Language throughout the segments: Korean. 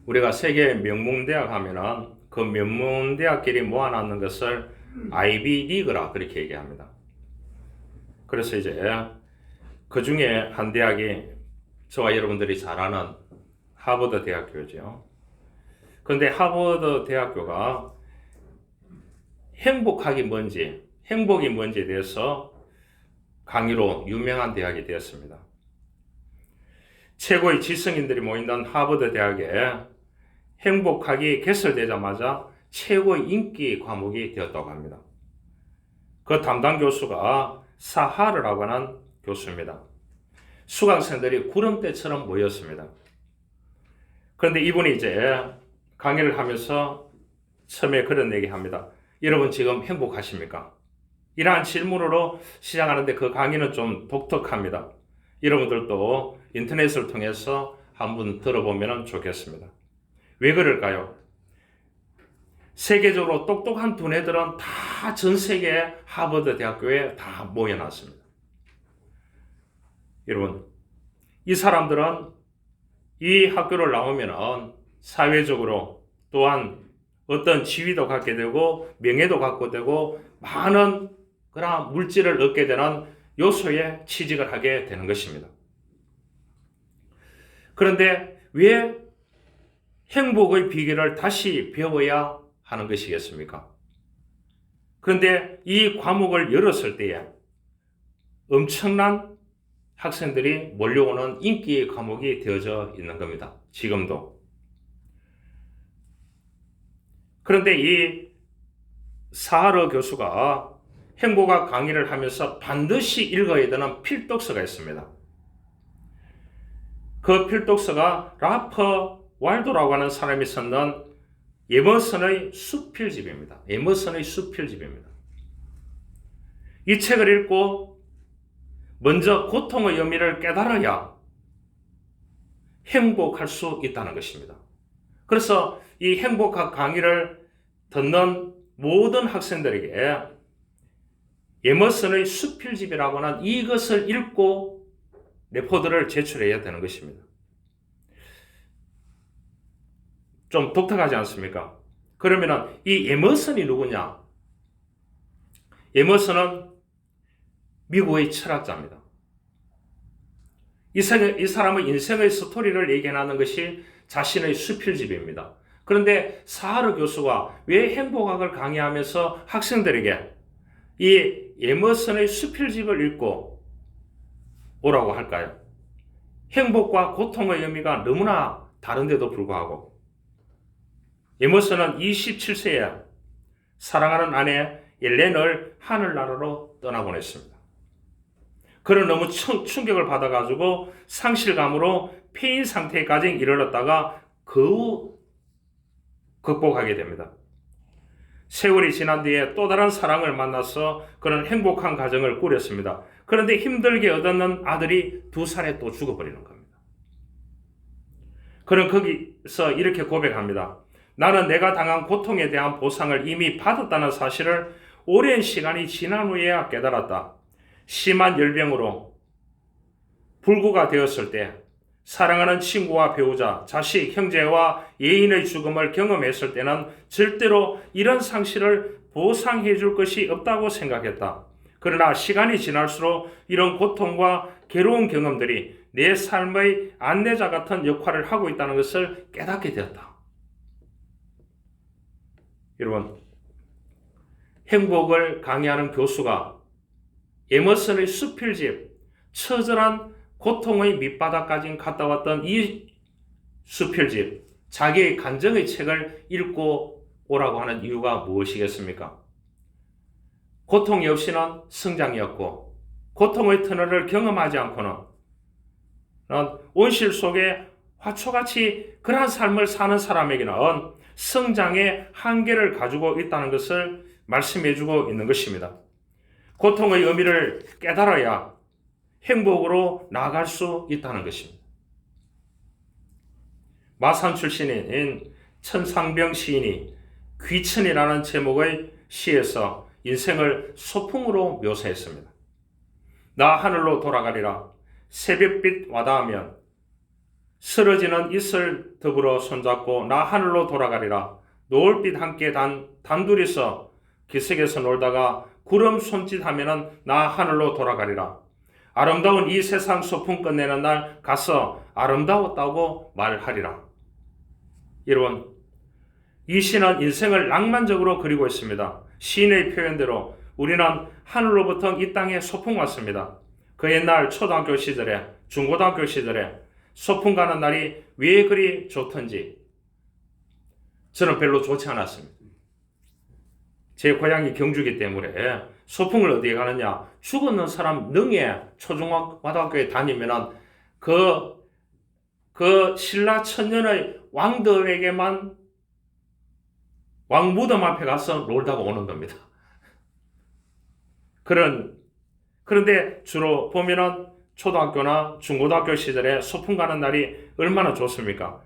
우리가 세계 명문대학 하면은 그 명문대학끼리 모아놨는 것을 아이비 리그라 그렇게 얘기합니다. 그래서 이제 그 중에 한 대학이 저와 여러분들이 잘 아는 하버드 대학교죠. 그런데 하버드 대학교가 행복이 뭔지에 대해서 강의로 유명한 대학이 되었습니다. 최고의 지성인들이 모인던 하버드 대학에 행복학이 개설되자마자 최고의 인기 과목이 되었다고 합니다. 그 담당 교수가 사하르라고 하는 교수입니다. 수강생들이 구름대처럼 모였습니다. 그런데 이분이 이제 강의를 하면서 처음에 그런 얘기 합니다. 여러분 지금 행복하십니까? 이러한 질문으로 시작하는데 그 강의는 좀 독특합니다. 여러분들도 인터넷을 통해서 한번 들어보면 좋겠습니다. 왜 그럴까요? 세계적으로 똑똑한 두뇌들은 다 전 세계 하버드 대학교에 다 모여놨습니다. 여러분, 이 사람들은 이 학교를 나오면 사회적으로 또한 어떤 지위도 갖게 되고 명예도 갖게 되고 많은 그런 물질을 얻게 되는 요소에 취직을 하게 되는 것입니다. 그런데 왜 행복의 비결을 다시 배워야 하는 것이겠습니까? 그런데 이 과목을 열었을 때에 엄청난 학생들이 몰려오는 인기 과목이 되어져 있는 겁니다. 지금도. 그런데 이 사하르 교수가 행복학 강의를 하면서 반드시 읽어야 되는 필독서가 있습니다. 그 필독서가 라퍼 왈도라고 하는 사람이 썼는 에머슨의 수필집입니다. 에머슨의 수필집입니다. 이 책을 읽고 먼저 고통의 의미를 깨달아야 행복할 수 있다는 것입니다. 그래서 이 행복학 강의를 듣는 모든 학생들에게 에머슨의 수필집이라고 하는 이것을 읽고 레포드를 제출해야 되는 것입니다. 좀 독특하지 않습니까? 그러면 이 에머슨이 누구냐? 에머슨은 미국의 철학자입니다. 이 사람의 인생의 스토리를 얘기하는 것이 자신의 수필집입니다. 그런데 사하르 교수가 왜 행복학을 강의하면서 학생들에게 이 에머슨의 수필집을 읽고 오라고 할까요? 행복과 고통의 의미가 너무나 다른데도 불구하고 에머슨은 27세에 사랑하는 아내 엘렌을 하늘나라로 떠나보냈습니다. 그는 너무 충격을 받아가지고 상실감으로 폐인 상태까지 이르렀다가 겨우 극복하게 됩니다. 세월이 지난 뒤에 또 다른 사랑을 만나서 그는 행복한 가정을 꾸렸습니다. 그런데 힘들게 얻었는 아들이 2살에 또 죽어버리는 겁니다. 그는 거기서 이렇게 고백합니다. 나는 내가 당한 고통에 대한 보상을 이미 받았다는 사실을 오랜 시간이 지난 후에야 깨달았다. 심한 열병으로 불구가 되었을 때 사랑하는 친구와 배우자, 자식, 형제와 예인의 죽음을 경험했을 때는 절대로 이런 상실을 보상해 줄 것이 없다고 생각했다. 그러나 시간이 지날수록 이런 고통과 괴로운 경험들이 내 삶의 안내자 같은 역할을 하고 있다는 것을 깨닫게 되었다. 여러분, 행복을 강의하는 교수가 에머슨의 수필집, 처절한 고통의 밑바닥까지 갔다 왔던 이 수필집, 자기의 감정의 책을 읽고 오라고 하는 이유가 무엇이겠습니까? 고통이 없이는 성장이었고 고통의 터널을 경험하지 않고는 온실 속에 화초같이 그러한 삶을 사는 사람에게는 성장의 한계를 가지고 있다는 것을 말씀해주고 있는 것입니다. 고통의 의미를 깨달아야 행복으로 나아갈 수 있다는 것입니다. 마산 출신인 천상병 시인이 귀천이라는 제목의 시에서 인생을 소풍으로 묘사했습니다. 나 하늘로 돌아가리라 새벽빛 와닿으면 쓰러지는 이슬 더불어 손잡고 나 하늘로 돌아가리라. 노을빛 함께 단둘이서 기슭에서 놀다가 구름 손짓하면은 나 하늘로 돌아가리라. 아름다운 이 세상 소풍 끝내는 날 가서 아름다웠다고 말하리라. 여러분, 이 시는 인생을 낭만적으로 그리고 있습니다. 시인의 표현대로 우리는 하늘로부터 이 땅에 소풍 왔습니다. 그 옛날 초등학교 시절에, 중고등학교 시절에 소풍 가는 날이 왜 그리 좋던지 저는 별로 좋지 않았습니다. 제 고향이 경주기 때문에 소풍을 어디에 가느냐, 죽었는 사람 능에 초중고등학교에 다니면은 그 신라 천년의 왕들에게만 왕 무덤 앞에 가서 놀다가 오는 겁니다. 그런데 주로 보면은 초등학교나 중고등학교 시절에 소풍 가는 날이 얼마나 좋습니까?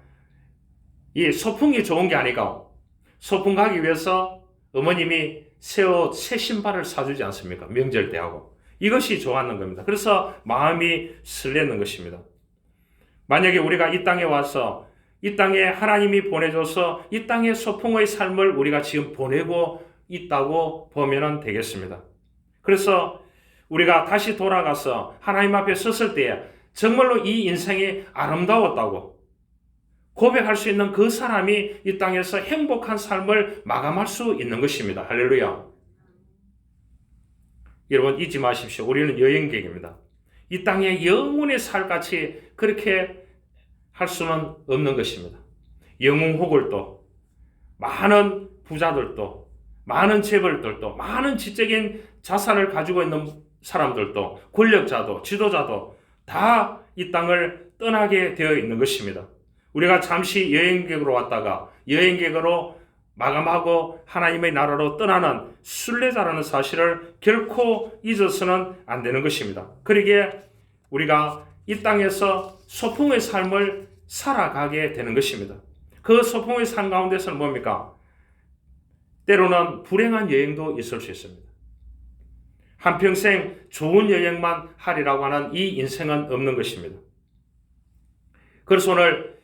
이 소풍이 좋은 게 아니고 소풍 가기 위해서 어머님이 새 옷, 새 신발을 사주지 않습니까? 명절 때하고. 이것이 좋았는 겁니다. 그래서 마음이 설레는 것입니다. 만약에 우리가 이 땅에 와서 이 땅에 하나님이 보내줘서 이 땅의 소풍의 삶을 우리가 지금 보내고 있다고 보면 되겠습니다. 그래서 우리가 다시 돌아가서 하나님 앞에 섰을 때에 정말로 이 인생이 아름다웠다고 고백할 수 있는 그 사람이 이 땅에서 행복한 삶을 마감할 수 있는 것입니다. 할렐루야. 여러분 잊지 마십시오. 우리는 여행객입니다. 이 땅에 영원히 살같이 그렇게 할 수는 없는 것입니다. 영웅호걸도 많은 부자들도 많은 재벌들도 많은 지적인 자산을 가지고 있는 사람들도 권력자도 지도자도 다 이 땅을 떠나게 되어 있는 것입니다. 우리가 잠시 여행객으로 왔다가 여행객으로 마감하고 하나님의 나라로 떠나는 순례자라는 사실을 결코 잊어서는 안 되는 것입니다. 그러기에 우리가 이 땅에서 소풍의 삶을 살아가게 되는 것입니다. 그 소풍의 삶 가운데서는 뭡니까? 때로는 불행한 여행도 있을 수 있습니다. 한평생 좋은 여행만 하리라고 하는 이 인생은 없는 것입니다. 그래서 오늘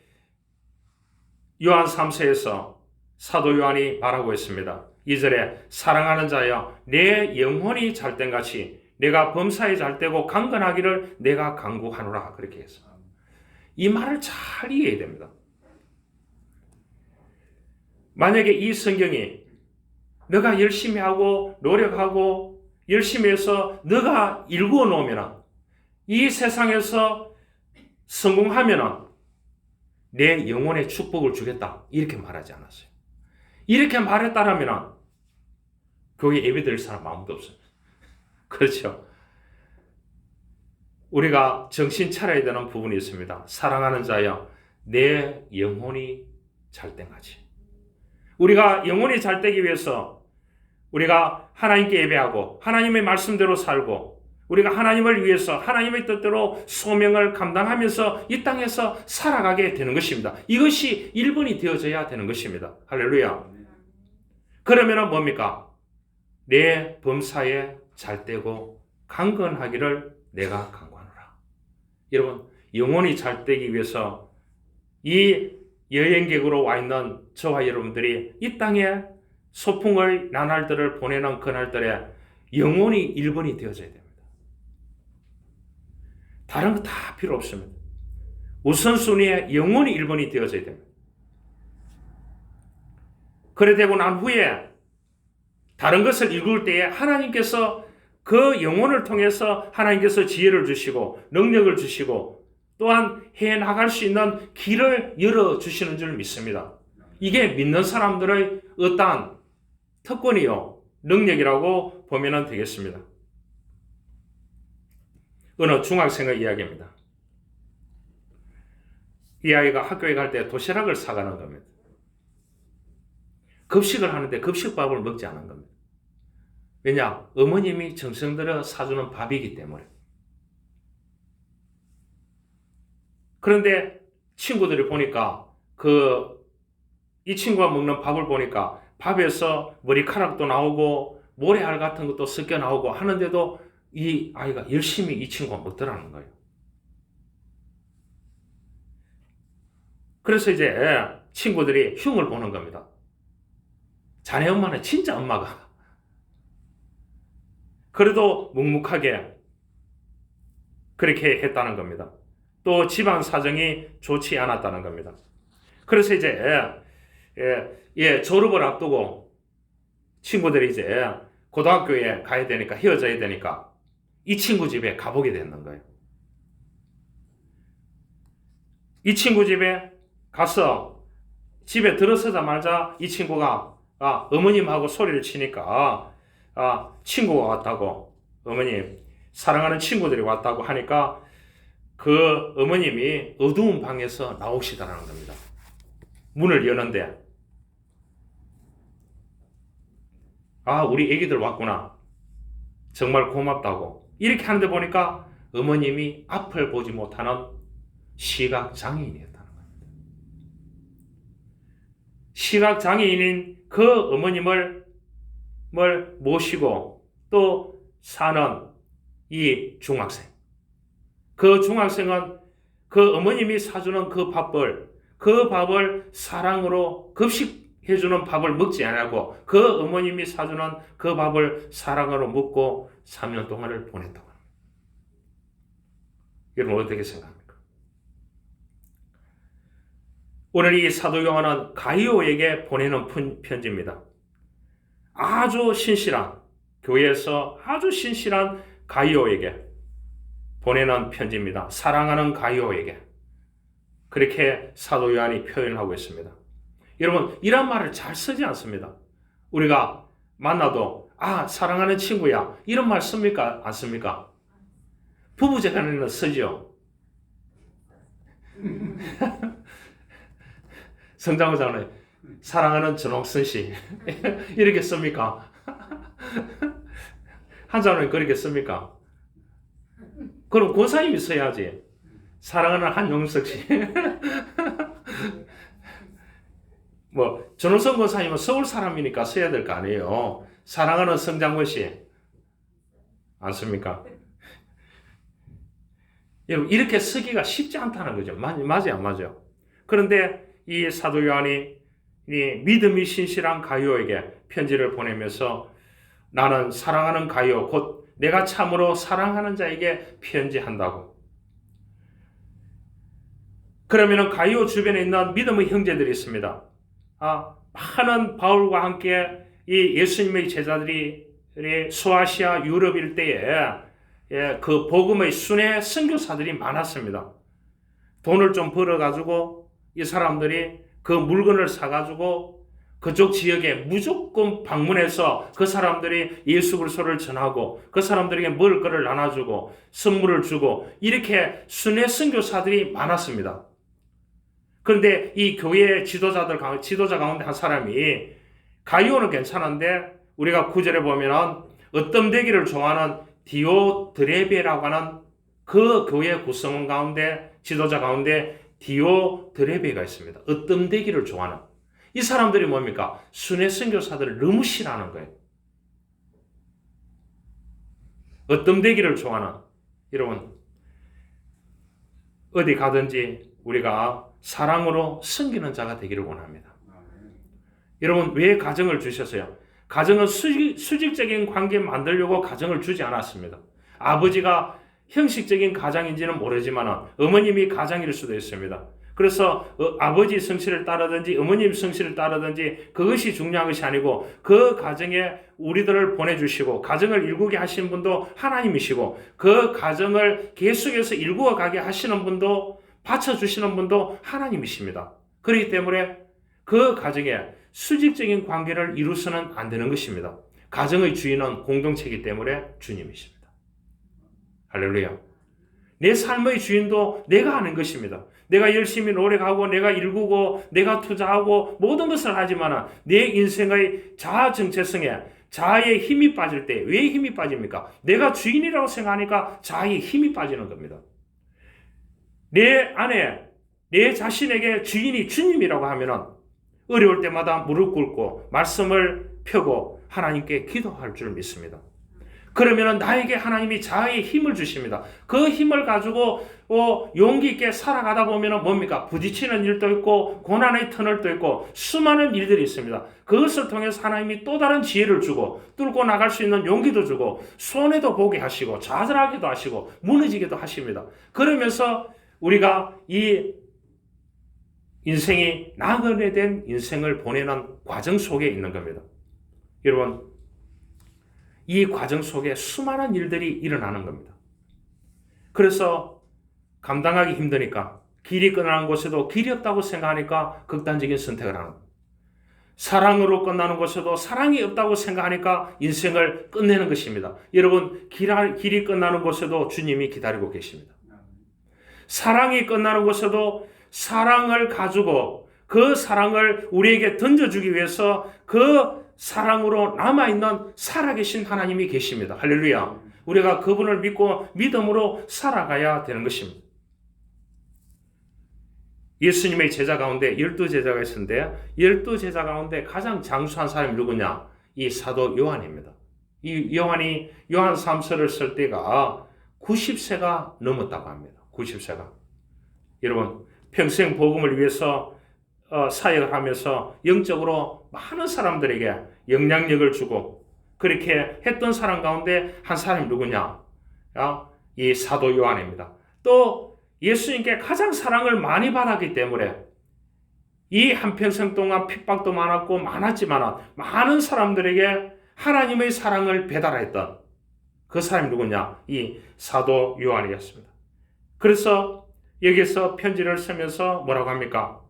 요한 3서에서 사도 요한이 말하고 있습니다. 2절에 사랑하는 자여 내 영혼이 잘된 같이 내가 범사에 잘되고 강건하기를 내가 간구하노라 그렇게 했어. 이 말을 잘 이해해야 됩니다. 만약에 이 성경이 너가 열심히 하고 노력하고 열심히 해서 너가 일구어 놓으면 이 세상에서 성공하면 내 영혼에 축복을 주겠다 이렇게 말하지 않았어요. 이렇게 말했다라면 교회 예배 드릴 사람 아무도 없어요. 그렇죠. 우리가 정신 차려야 되는 부분이 있습니다. 사랑하는 자여 내 영혼이 잘된 같이 우리가 영혼이 잘되기 위해서 우리가 하나님께 예배하고 하나님의 말씀대로 살고 우리가 하나님을 위해서 하나님의 뜻대로 소명을 감당하면서 이 땅에서 살아가게 되는 것입니다. 이것이 1번이 되어져야 되는 것입니다. 할렐루야. 그러면 뭡니까? 내 범사에 잘되고 강건하기를 내가 간구하노라. 여러분 영혼이 잘되기 위해서 이 여행객으로 와 있는 저와 여러분들이 이 땅에 소풍의 나날들을 보내는 그날들에 영혼이 1번이 되어져야 됩니다. 다른 거 다 필요 없습니다. 우선순위에 영혼이 1번이 되어져야 됩니다. 그래 되고 난 후에 다른 것을 읽을 때에 하나님께서 그 영혼을 통해서 하나님께서 지혜를 주시고 능력을 주시고 또한 해나갈 수 있는 길을 열어주시는 줄 믿습니다. 이게 믿는 사람들의 어떠한 특권이요 능력이라고 보면 되겠습니다. 어느 중학생의 이야기입니다. 이 아이가 학교에 갈 때 도시락을 사가는 겁니다. 급식을 하는데 급식밥을 먹지 않은 겁니다. 왜냐? 어머님이 정성 들여 사주는 밥이기 때문에. 그런데 친구들이 보니까 이 친구가 먹는 밥을 보니까 밥에서 머리카락도 나오고 모래알 같은 것도 섞여 나오고 하는데도 이 아이가 열심히 이 친구가 먹더라는 거예요. 그래서 이제 친구들이 흉을 보는 겁니다. 자네 엄마는 진짜 엄마가. 그래도 묵묵하게 그렇게 했다는 겁니다. 또 집안 사정이 좋지 않았다는 겁니다. 그래서 이제 졸업을 앞두고 친구들이 이제 고등학교에 가야 되니까, 헤어져야 되니까 이 친구 집에 가보게 되는 거예요. 이 친구 집에 가서 집에 들어서자마자 이 친구가 어머님하고 소리를 치니까 친구가 왔다고, 어머님 사랑하는 친구들이 왔다고 하니까 그 어머님이 어두운 방에서 나오시다라는 겁니다. 문을 여는데 우리 애기들 왔구나, 정말 고맙다고 이렇게 하는데 보니까 어머님이 앞을 보지 못하는 시각장애인이었다는 겁니다. 시각장애인인 그 어머님을 모시고 또 사는 이 중학생, 그 중학생은 그 어머님이 사주는 그 밥을 사랑으로 급식해주는 밥을 먹지 않고 그 어머님이 사주는 그 밥을 사랑으로 먹고 3년 동안을 보냈다고 합니다. 여러분 어떻게 생각합니까? 오늘 이 사도 요한은 가이오에게 보내는 편지입니다. 아주 신실한, 교회에서 아주 신실한 가이오에게 보내는 편지입니다. 사랑하는 가이오에게. 그렇게 사도 요한이 표현하고 있습니다. 여러분 이런 말을 잘 쓰지 않습니다. 우리가 만나도 사랑하는 친구야 이런 말 씁니까? 안 씁니까? 부부재간에는 쓰죠. 성장호장은 사랑하는 전홍선 씨 이렇게 씁니까? 한자는 그렇게 씁니까? 그럼 권사님이 써야지. 사랑하는 한용석 씨. 전홍선 권사님은 서울 사람이니까 써야 될 거 아니에요. 사랑하는 성장권 씨. 안 씁니까? 여러분, 이렇게 쓰기가 쉽지 않다는 거죠. 맞아요, 안 맞아요? 그런데 이 사도 요한이 이 믿음이 신실한 가이오에게 편지를 보내면서 나는 사랑하는 가이오, 곧 내가 참으로 사랑하는 자에게 편지한다고. 그러면은 가이오 주변에 있는 믿음의 형제들이 있습니다. 많은 바울과 함께 이 예수님의 제자들이 소아시아 유럽 일대에 그 복음의 순회 선교사들이 많았습니다. 돈을 좀 벌어가지고 이 사람들이 그 물건을 사가지고 그쪽 지역에 무조건 방문해서 그 사람들이 예수 그리스도를 전하고 그 사람들에게 먹을 것을 나눠주고 선물을 주고 이렇게 순회 선교사들이 많았습니다. 그런데 이 교회 지도자 가운데 한 사람이 가이오는 괜찮은데 우리가 9절에 보면은 어떤 되기를 좋아하는 디오드레베라고 하는 그 교회 구성원 가운데 지도자 가운데 디오드레베가 있습니다. 어떤 되기를 좋아하는 이 사람들이 뭡니까? 순회 선교사들을 너무 싫어하는 거예요. 어떤 되기를 좋아하는 여러분 어디 가든지 우리가 사랑으로 섬기는 자가 되기를 원합니다. 여러분 왜 가정을 주셨어요? 가정은 수직적인 관계 만들려고 가정을 주지 않았습니다. 아버지가 형식적인 가장인지는 모르지만 어머님이 가장일 수도 있습니다. 그래서 아버지 성실을 따르든지 어머님 성실을 따르든지 그것이 중요한 것이 아니고 그 가정에 우리들을 보내주시고 가정을 일구게 하시는 분도 하나님이시고 그 가정을 계속해서 일구어 가게 하시는 분도 받쳐주시는 분도 하나님이십니다. 그렇기 때문에 그 가정에 수직적인 관계를 이루서는 안 되는 것입니다. 가정의 주인은 공동체이기 때문에 주님이십니다. 할렐루야. 내 삶의 주인도 내가 하는 것입니다. 내가 열심히 노력하고 내가 일구고 내가 투자하고 모든 것을 하지만 내 인생의 자아 정체성에 자아의 힘이 빠질 때 왜 힘이 빠집니까? 내가 주인이라고 생각하니까 자아의 힘이 빠지는 겁니다. 내 안에 내 자신에게 주인이 주님이라고 하면은 어려울 때마다 무릎 꿇고 말씀을 펴고 하나님께 기도할 줄 믿습니다. 그러면 나에게 하나님이 자아의 힘을 주십니다. 그 힘을 가지고 용기 있게 살아가다 보면 뭡니까? 부딪히는 일도 있고 고난의 터널도 있고 수많은 일들이 있습니다. 그것을 통해서 하나님이 또 다른 지혜를 주고 뚫고 나갈 수 있는 용기도 주고 손해도 보게 하시고 좌절하기도 하시고 무너지기도 하십니다. 그러면서 우리가 이 인생이 나그네 된 인생을 보내는 과정 속에 있는 겁니다. 여러분, 이 과정 속에 수많은 일들이 일어나는 겁니다. 그래서 감당하기 힘드니까 길이 끝나는 곳에도 길이 없다고 생각하니까 극단적인 선택을 하는 겁니다. 사랑으로 끝나는 곳에도 사랑이 없다고 생각하니까 인생을 끝내는 것입니다. 여러분, 길이 끝나는 곳에도 주님이 기다리고 계십니다. 사랑이 끝나는 곳에도 사랑을 가지고 그 사랑을 우리에게 던져주기 위해서 그 사랑으로 남아있는 살아계신 하나님이 계십니다. 할렐루야. 우리가 그분을 믿고 믿음으로 살아가야 되는 것입니다. 예수님의 제자 가운데 12제자가 있었는데 12제자 가운데 가장 장수한 사람이 누구냐? 이 사도 요한입니다. 이 요한이 요한 3서를 쓸 때가 90세가 넘었다고 합니다. 90세가. 여러분, 평생 복음을 위해서 사역을 하면서 영적으로 많은 사람들에게 영향력을 주고 그렇게 했던 사람 가운데 한 사람이 누구냐? 이 사도 요한입니다. 또 예수님께 가장 사랑을 많이 받았기 때문에 이 한평생 동안 핍박도 많았고 많았지만 많은 사람들에게 하나님의 사랑을 배달했던 그 사람이 누구냐? 이 사도 요한이었습니다. 그래서 여기서 편지를 쓰면서 뭐라고 합니까?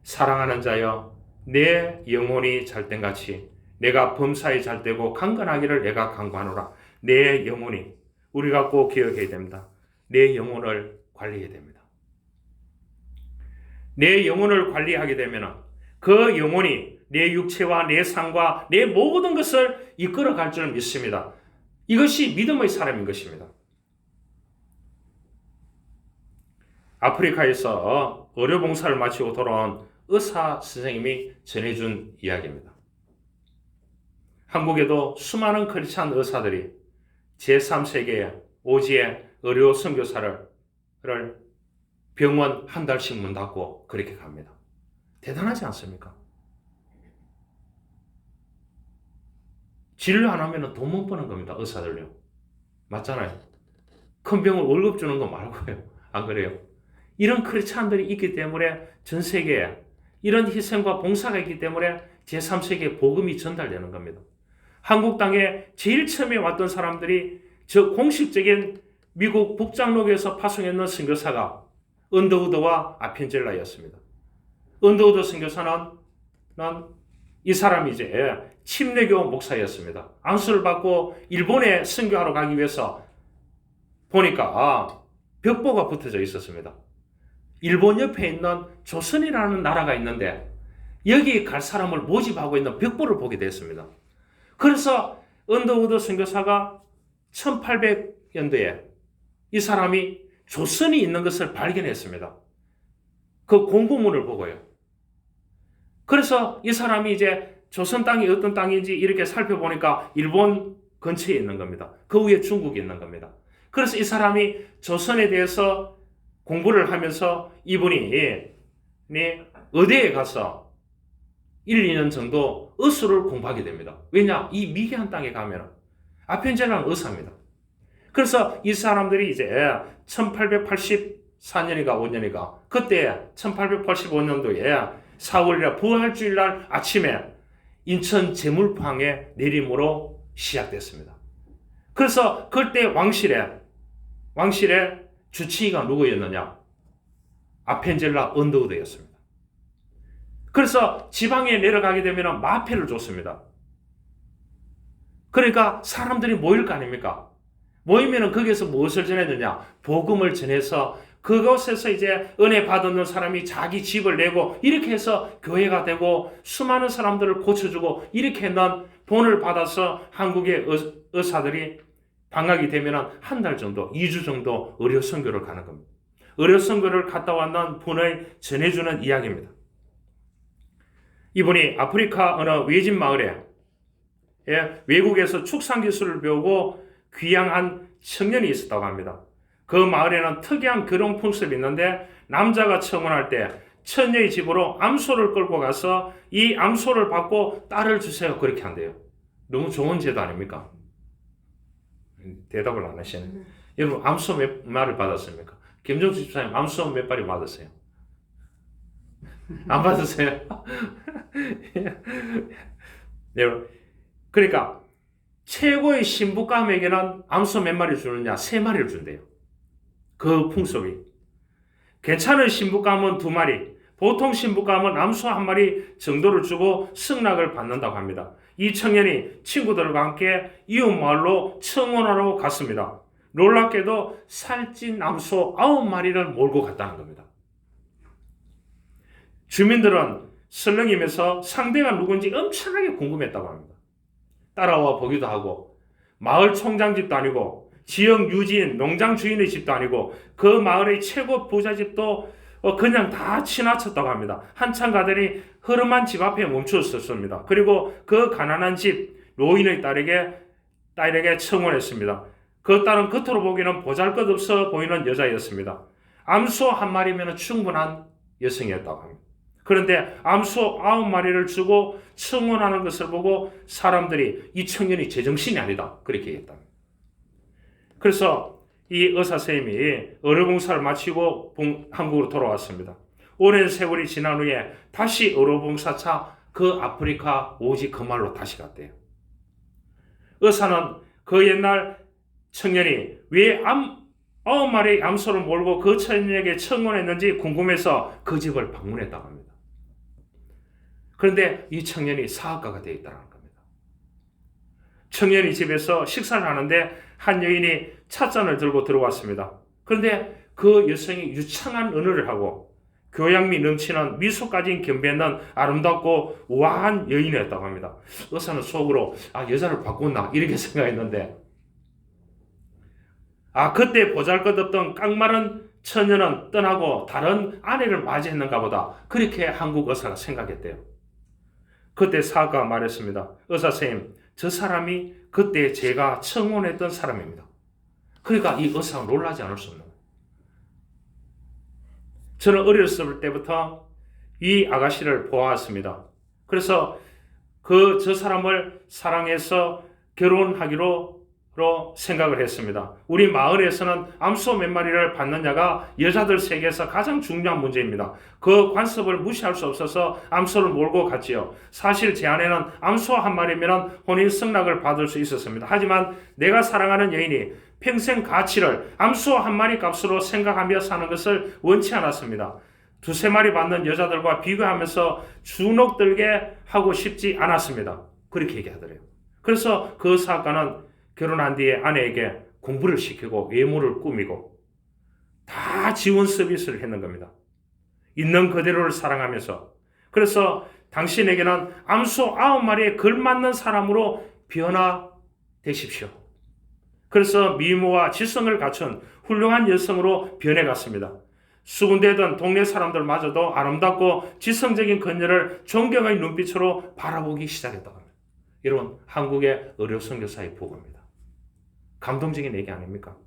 사랑하는 자여, 내 영혼이 잘된같이 내가 범사에 잘되고 강건하기를 내가 간구하노라. 내 영혼이, 우리가 꼭 기억해야 됩니다. 내 영혼을 관리해야 됩니다. 내 영혼을 관리하게 되면 그 영혼이 내 육체와 내 삶과 내 모든 것을 이끌어갈 줄 믿습니다. 이것이 믿음의 사람인 것입니다. 아프리카에서 의료봉사를 마치고 돌아온 의사 선생님이 전해준 이야기입니다. 한국에도 수많은 크리스찬 의사들이 제3세계의 오지의 의료 선교사를 병원 한 달씩 문 닫고 그렇게 갑니다. 대단하지 않습니까? 진료 안 하면 돈 못 버는 겁니다. 의사들요. 맞잖아요. 큰 병을 월급 주는 거 말고요. 안 그래요? 이런 크리스찬들이 있기 때문에 전 세계에 이런 희생과 봉사가 있기 때문에 제3세계에 복음이 전달되는 겁니다. 한국 땅에 제일 처음에 왔던 사람들이 저 공식적인 미국 북장로교에서 파송했는 선교사가 언더우드와 아펜젤라였습니다. 언더우드 선교사는 이 사람이 이제 침례교 목사였습니다. 안수를 받고 일본에 선교하러 가기 위해서 보니까 벽보가 붙어져 있었습니다. 일본 옆에 있는 조선이라는 나라가 있는데 여기 갈 사람을 모집하고 있는 벽보를 보게 됐습니다. 그래서 언더우드 선교사가 1800년도에 이 사람이 조선이 있는 것을 발견했습니다. 그 공고문을 보고요. 그래서 이 사람이 이제 조선 땅이 어떤 땅인지 이렇게 살펴보니까 일본 근처에 있는 겁니다. 그 위에 중국이 있는 겁니다. 그래서 이 사람이 조선에 대해서 공부를 하면서 이분이 의대에 가서 1, 2년 정도 의술을 공부하게 됩니다. 왜냐? 이 미개한 땅에 가면 아펜젤라는 의사입니다. 그래서 이 사람들이 이제 1884년인가 5년인가 그때 1885년도에 4월이라 부활주일날 아침에 인천 제물항에 내림으로 시작됐습니다. 그래서 그때 왕실에 주치의가 누구였느냐? 아펜젤라 언더우드였습니다. 그래서 지방에 내려가게 되면 마패를 줬습니다. 그러니까 사람들이 모일 거 아닙니까? 모이면 거기에서 무엇을 전해주냐? 복음을 전해서 그곳에서 이제 은혜 받는 사람이 자기 집을 내고 이렇게 해서 교회가 되고 수많은 사람들을 고쳐주고 이렇게 했는 본을 받아서 한국의 의사들이 방학이 되면 한 달 정도, 2주 정도 의료 선교를 가는 겁니다. 의료 선교를 갔다 왔는 분을 전해주는 이야기입니다. 이분이 아프리카 어느 외진 마을에 외국에서 축산 기술을 배우고 귀양한 청년이 있었다고 합니다. 그 마을에는 특이한 결혼 풍습이 있는데 남자가 청혼할 때 처녀의 집으로 암소를 끌고 가서 이 암소를 받고 딸을 주세요. 그렇게 한대요. 너무 좋은 제도 아닙니까? 대답을 안 하시네. 여러분 암소 몇 마리 받았습니까? 김정수 집사님 암소 몇 마리 받았어요? 안 받으세요? 여러분 그러니까 최고의 신부감에게는 암소 몇 마리 주느냐? 3마리를 준대요. 그 풍속이. 괜찮은 신부감은 2마리, 보통 신부감은 암소 1마리 정도를 주고 승낙을 받는다고 합니다. 이 청년이 친구들과 함께 이웃 마을로 청혼하러 갔습니다. 놀랍게도 살찐 암소 9마리를 몰고 갔다는 겁니다. 주민들은 설렁이면서 상대가 누군지 엄청나게 궁금했다고 합니다. 따라와 보기도 하고 마을 총장 집도 아니고 지역 유지인 농장 주인의 집도 아니고 그 마을의 최고 부자 집도 그냥 다 지나쳤다고 합니다. 한참 가더니 허름한 집 앞에 멈추었습니다. 그리고 그 가난한 집 노인의 딸에게 청혼했습니다. 그 딸은 겉으로 보기에는 보잘것없어 보이는 여자였습니다. 암소 1마리면 충분한 여성이었다고 합니다. 그런데 암소 9마리를 주고 청혼하는 것을 보고 사람들이 이 청년이 제정신이 아니다 그렇게 얘기했다. 그래서 이 의사선생님이 의료봉사를 마치고 한국으로 돌아왔습니다. 오랜 세월이 지난 후에 다시 의료봉사차 그 아프리카 오지 그 말로 다시 갔대요. 의사는 그 옛날 청년이 왜 9마리 암소를 몰고 그 청년에게 청혼했는지 궁금해서 그 집을 방문했다고 합니다. 그런데 이 청년이 사학가가 되어 있다는 겁니다. 청년이 집에서 식사를 하는데 한 여인이 찻잔을 들고 들어왔습니다. 그런데 그 여성이 유창한 언어를 하고 교양미 넘치는 미소까지 겸비했는 아름답고 우아한 여인이었다고 합니다. 의사는 속으로 여자를 바꿨나 이렇게 생각했는데 그때 보잘것없던 깡마른 처녀는 떠나고 다른 아내를 맞이했는가 보다 그렇게 한국 의사가 생각했대요. 그때 사학가가 말했습니다. 의사 선생님, 저 사람이 그때 제가 청혼했던 사람입니다. 그러니까 이 의사가 놀라지 않을 수 없는 거예요. 저는 어렸을 때부터 이 아가씨를 보아왔습니다. 그래서 저 사람을 사랑해서 결혼하기로 생각을 했습니다. 우리 마을에서는 암소 몇 마리를 받느냐가 여자들 세계에서 가장 중요한 문제입니다. 그 관습을 무시할 수 없어서 암소를 몰고 갔지요. 사실 제 아내는 암소 1마리면 혼인 승낙을 받을 수 있었습니다. 하지만 내가 사랑하는 여인이 평생 가치를 암소 1마리 값으로 생각하며 사는 것을 원치 않았습니다. 2-3마리 받는 여자들과 비교하면서 주눅들게 하고 싶지 않았습니다. 그렇게 얘기하더래요. 그래서 그 사학가는 결혼한 뒤에 아내에게 공부를 시키고 외모를 꾸미고 다 지원 서비스를 했는 겁니다. 있는 그대로를 사랑하면서. 그래서 당신에게는 암소 9마리에 걸맞는 사람으로 변화되십시오. 그래서 미모와 지성을 갖춘 훌륭한 여성으로 변해갔습니다. 수군대던 동네 사람들마저도 아름답고 지성적인 그녀를 존경의 눈빛으로 바라보기 시작했다고 합니다. 여러분, 한국의 의료 선교사의 복음입니다. 감동적인 얘기 아닙니까?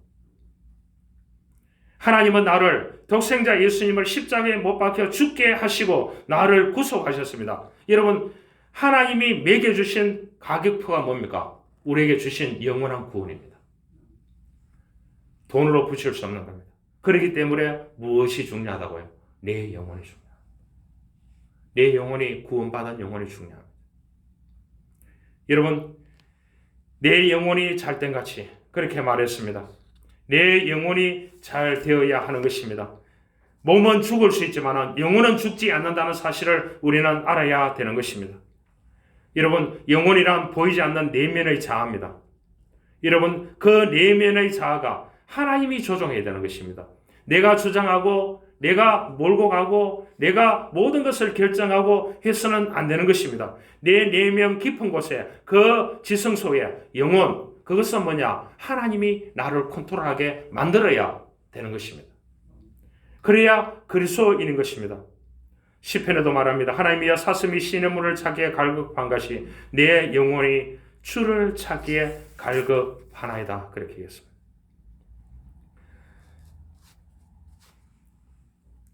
하나님은 나를 독생자 예수님을 십자가에 못 박혀 죽게 하시고 나를 구속하셨습니다. 여러분, 하나님이 매겨주신 가격표가 뭡니까? 우리에게 주신 영원한 구원입니다. 돈으로 붙일 수 없는 겁니다. 그렇기 때문에 무엇이 중요하다고요? 내 영혼이 중요합니다. 내 영혼이 구원받은 영혼이 중요합니다. 여러분, 내 영혼이 잘된 같이 그렇게 말했습니다. 내 영혼이 잘 되어야 하는 것입니다. 몸은 죽을 수 있지만 영혼은 죽지 않는다는 사실을 우리는 알아야 되는 것입니다. 여러분, 영혼이란 보이지 않는 내면의 자아입니다. 여러분, 그 내면의 자아가 하나님이 조종해야 되는 것입니다. 내가 주장하고 내가 몰고 가고 내가 모든 것을 결정하고 해서는 안 되는 것입니다. 내 내면 깊은 곳에 그 지성소에 영혼, 그것은 뭐냐? 하나님이 나를 컨트롤하게 만들어야 되는 것입니다. 그래야 그리스도인인 것입니다. 시편에도 말합니다. 하나님이여 사슴이 시냇물을 찾기에 갈급한 것이 내 영혼이 주를 찾기에 갈급하나이다. 그렇게 얘기했습니다.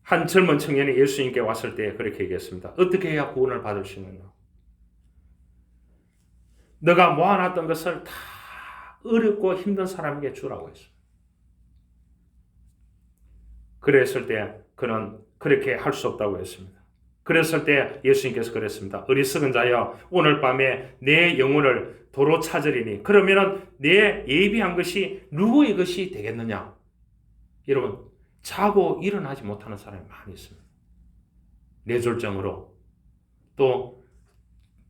한 젊은 청년이 예수님께 왔을 때 그렇게 얘기했습니다. 어떻게 해야 구원을 받을 수 있느냐? 너가 모아놨던 것을 다 어렵고 힘든 사람에게 주라고 했습니다. 그랬을 때 그는 그렇게 할 수 없다고 했습니다. 그랬을 때 예수님께서 그랬습니다. 어리석은 자여, 오늘 밤에 내 영혼을 도로 찾으리니 그러면은 내 예비한 것이 누구의 것이 되겠느냐? 여러분, 자고 일어나지 못하는 사람이 많이 있습니다. 뇌졸중으로, 또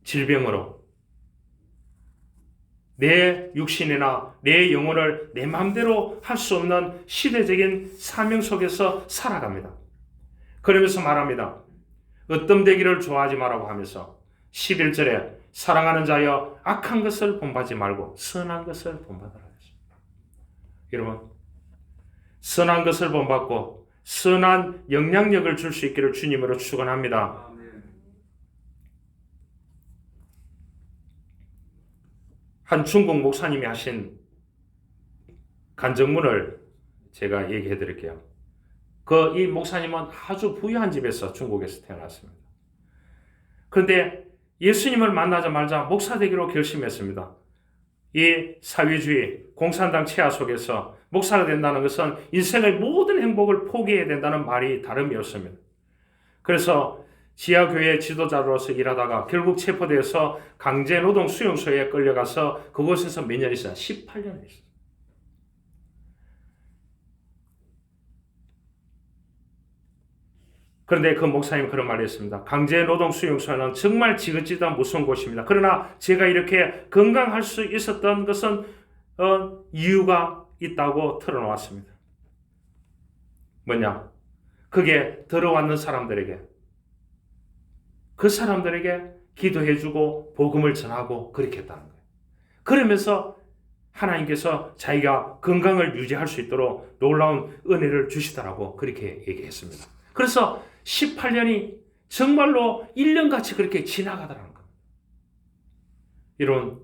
질병으로 내 육신이나 내 영혼을 내 마음대로 할 수 없는 시대적인 사명 속에서 살아갑니다. 그러면서 말합니다. 으뜸되기를 좋아하지 말라고 하면서 11절에 사랑하는 자여 악한 것을 본받지 말고 선한 것을 본받으라 했습니다. 여러분, 선한 것을 본받고 선한 영향력을 줄 수 있기를 주님으로 축원합니다. 한 중국 목사님이 하신 간증문을 제가 얘기해 드릴게요. 이 목사님은 아주 부유한 집에서 중국에서 태어났습니다. 그런데 예수님을 만나자마자 목사 되기로 결심했습니다. 이 사회주의, 공산당 체화 속에서 목사가 된다는 것은 인생의 모든 행복을 포기해야 된다는 말이 다름이 없습니다. 그래서 지하교회 지도자로서 일하다가 결국 체포돼서 강제노동 수용소에 끌려가서 그곳에서 몇 년 있어요? 18년을 있어요. 그런데 그 목사님 그런 말을 했습니다. 강제노동 수용소는 정말 지긋지긋한 무서운 곳입니다. 그러나 제가 이렇게 건강할 수 있었던 것은 이유가 있다고 털어놓았습니다. 뭐냐? 그게 들어왔는 사람들에게, 그 사람들에게 기도해주고 복음을 전하고 그렇게 했다는 거예요. 그러면서 하나님께서 자기가 건강을 유지할 수 있도록 놀라운 은혜를 주시더라고 그렇게 얘기했습니다. 그래서 18년이 정말로 1년같이 그렇게 지나가더라는 겁니다. 이런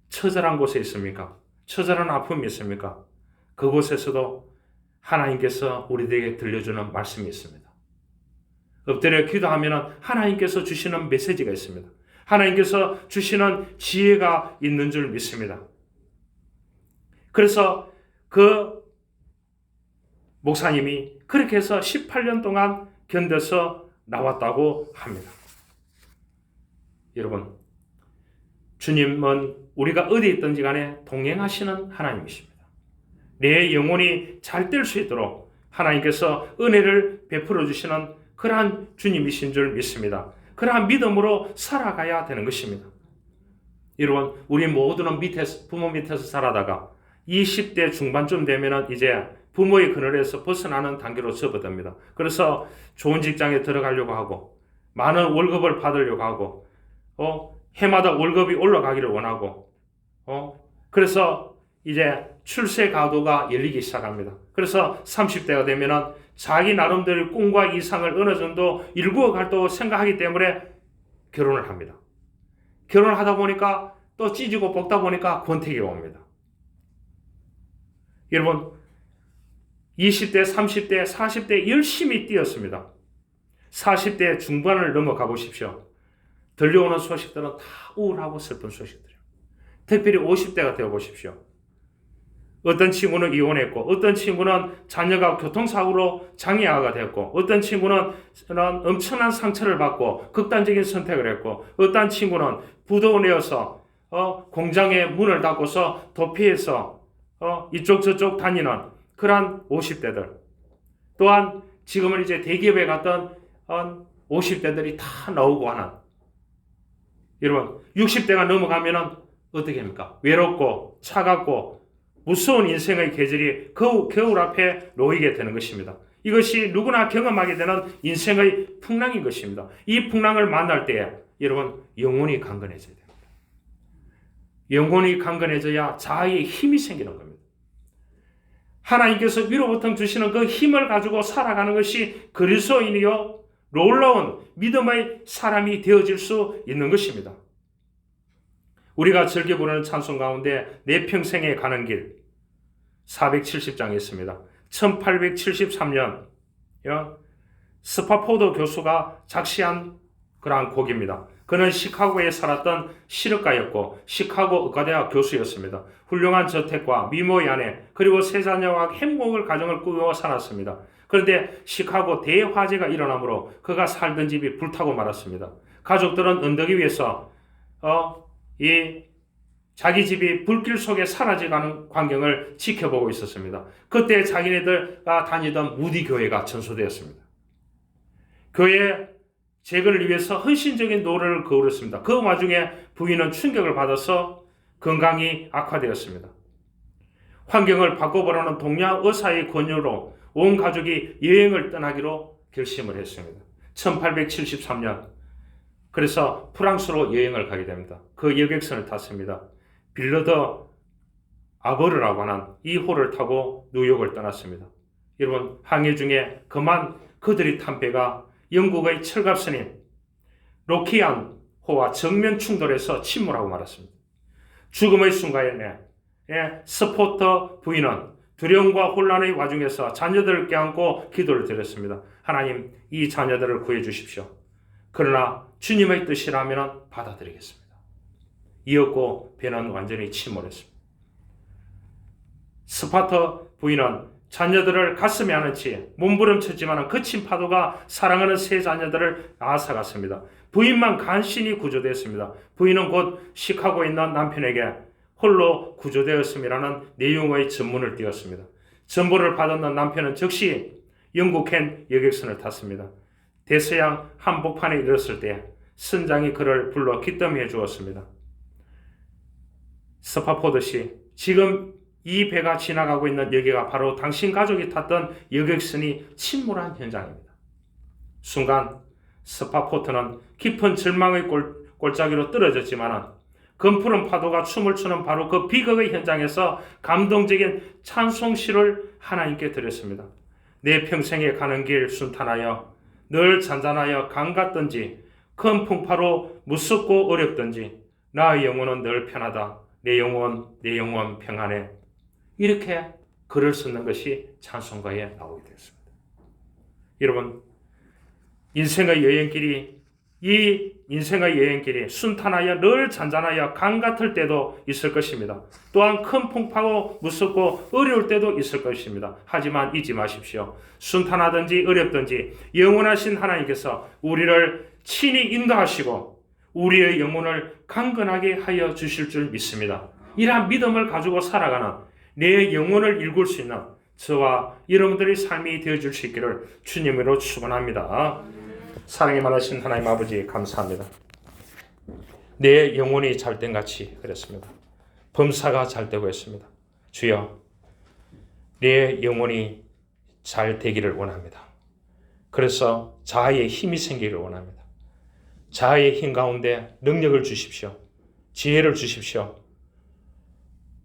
처절한 곳에 있습니까? 처절한 아픔이 있습니까? 그곳에서도 하나님께서 우리들에게 들려주는 말씀이 있습니다. 엎드려 기도하면 하나님께서 주시는 메시지가 있습니다. 하나님께서 주시는 지혜가 있는 줄 믿습니다. 그래서 그 목사님이 그렇게 해서 18년 동안 견뎌서 나왔다고 합니다. 여러분, 주님은 우리가 어디 있든지 간에 동행하시는 하나님이십니다. 내 영혼이 잘 될 수 있도록 하나님께서 은혜를 베풀어 주시는 그러한 주님이신 줄 믿습니다. 그러한 믿음으로 살아가야 되는 것입니다. 여러분, 우리 모두는 부모 밑에서 살아다가 20대 중반쯤 되면 이제 부모의 그늘에서 벗어나는 단계로 접어듭니다. 그래서 좋은 직장에 들어가려고 하고 많은 월급을 받으려고 하고 해마다 월급이 올라가기를 원하고 그래서 이제 출세 가도가 열리기 시작합니다. 그래서 30대가 되면 자기 나름대로 꿈과 이상을 어느 정도 이루어 갈다고 생각하기 때문에 결혼을 합니다. 결혼을 하다 보니까 또 찢고 볶다 보니까 권태기가 옵니다. 여러분, 20대, 30대, 40대 열심히 뛰었습니다. 40대 중반을 넘어가 보십시오. 들려오는 소식들은 다 우울하고 슬픈 소식들이에요. 특별히 50대가 되어 보십시오. 어떤 친구는 이혼했고, 어떤 친구는 자녀가 교통사고로 장애아가 됐고, 어떤 친구는 엄청난 상처를 받고 극단적인 선택을 했고, 어떤 친구는 부도가 내어서 공장의 문을 닫고서 도피해서 이쪽 저쪽 다니는 그러한 50대들, 또한 지금은 이제 대기업에 갔던 50대들이 다 나오고 하는, 여러분 60대가 넘어가면은 어떻게 합니까? 외롭고 차갑고 무서운 인생의 계절이 겨울 앞에 놓이게 되는 것입니다. 이것이 누구나 경험하게 되는 인생의 풍랑인 것입니다. 이 풍랑을 만날 때에 여러분 영혼이 강건해져야 됩니다. 영혼이 강건해져야 자아의 힘이 생기는 겁니다. 하나님께서 위로부터 주시는 그 힘을 가지고 살아가는 것이 그리스도인이요 놀라운 믿음의 사람이 되어질 수 있는 것입니다. 우리가 즐겨 부르는 찬송 가운데 내 평생에 가는 길 470장이 있습니다. 1873년 스파포드 교수가 작시한 그러한 곡입니다. 그는 시카고에 살았던 실업가였고 시카고 의과대학 교수였습니다. 훌륭한 저택과 미모의 아내 그리고 세 자녀와 행복을 가정을 꾸려 살았습니다. 그런데 시카고 대화재가 일어나므로 그가 살던 집이 불타고 말았습니다. 가족들은 언덕 위에서 자기 집이 불길 속에 사라져가는 광경을 지켜보고 있었습니다. 그때 자기네들가 다니던 무디 교회가 전소되었습니다. 교회 재건을 위해서 헌신적인 노력을 거울했습니다. 그 와중에 부인은 충격을 받아서 건강이 악화되었습니다. 환경을 바꿔보라는 동료 의사의 권유로 온 가족이 여행을 떠나기로 결심을 했습니다. 1873년 그래서 프랑스로 여행을 가게 됩니다. 그 여객선을 탔습니다. 빌러드 아버르라고 하는 이 호를 타고 뉴욕을 떠났습니다. 여러분 항해 중에 그만 그들이 탄 배가 영국의 철갑선인 로키안 호와 정면 충돌해서 침몰하고 말았습니다. 죽음의 순간에 스포터 부인은 두려움과 혼란의 와중에서 자녀들을 껴안고 기도를 드렸습니다. 하나님, 이 자녀들을 구해주십시오. 그러나 주님의 뜻이라면 받아들이겠습니다. 이었고 배는 완전히 침몰했습니다. 스파터 부인은 자녀들을 가슴에 안은 채 몸부림쳤지만 거친 파도가 사랑하는 세 자녀들을 앗아갔습니다. 부인만 간신히 구조되었습니다. 부인은 곧 시카고에 있는 남편에게 홀로 구조되었음이라는 내용의 전문을 띄웠습니다. 전보를 받았던 남편은 즉시 영국행 여객선을 탔습니다. 대서양 한복판에 이르렀을 때 선장이 그를 불러 기뜸해 주었습니다. 스파포드 씨, 지금 이 배가 지나가고 있는 여기가 바로 당신 가족이 탔던 여객선이 침몰한 현장입니다. 순간 스파포트는 깊은 절망의 골짜기로 떨어졌지만 검푸른 파도가 춤을 추는 바로 그 비극의 현장에서 감동적인 찬송시를 하나님께 드렸습니다. 내 평생에 가는 길 순탄하여 늘 잔잔하여 강 같든지 큰 풍파로 무섭고 어렵든지 나의 영혼은 늘 편하다. 내 영혼 평안해. 이렇게 글을 쓰는 것이 찬송가에 나오게 되었습니다. 여러분, 이 인생의 여행길이 순탄하여 늘 잔잔하여 강 같을 때도 있을 것입니다. 또한 큰 풍파고 무섭고 어려울 때도 있을 것입니다. 하지만 잊지 마십시오. 순탄하든지 어렵든지 영원하신 하나님께서 우리를 친히 인도하시고 우리의 영혼을 강건하게 하여 주실 줄 믿습니다. 이러한 믿음을 가지고 살아가는 내 영혼을 일굴 수 있는 저와 여러분들의 삶이 되어줄 수 있기를 주님으로 축원합니다. 사랑이 많으신 하나님 아버지 감사합니다. 내 영혼이 잘된같이 그랬습니다. 범사가 잘되고 있습니다. 주여, 내 영혼이 잘 되기를 원합니다. 그래서 자아의 힘이 생기기를 원합니다. 자아의 힘 가운데 능력을 주십시오. 지혜를 주십시오.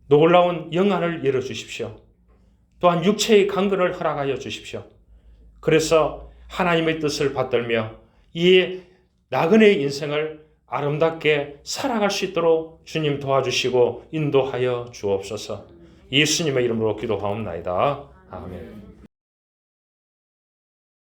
놀라운 영안을 열어주십시오. 또한 육체의 강건을 허락하여 주십시오. 그래서 하나님의 뜻을 받들며 이 나그네의 인생을 아름답게 살아갈 수 있도록 주님 도와주시고 인도하여 주옵소서. 예수님의 이름으로 기도하옵나이다. 아멘.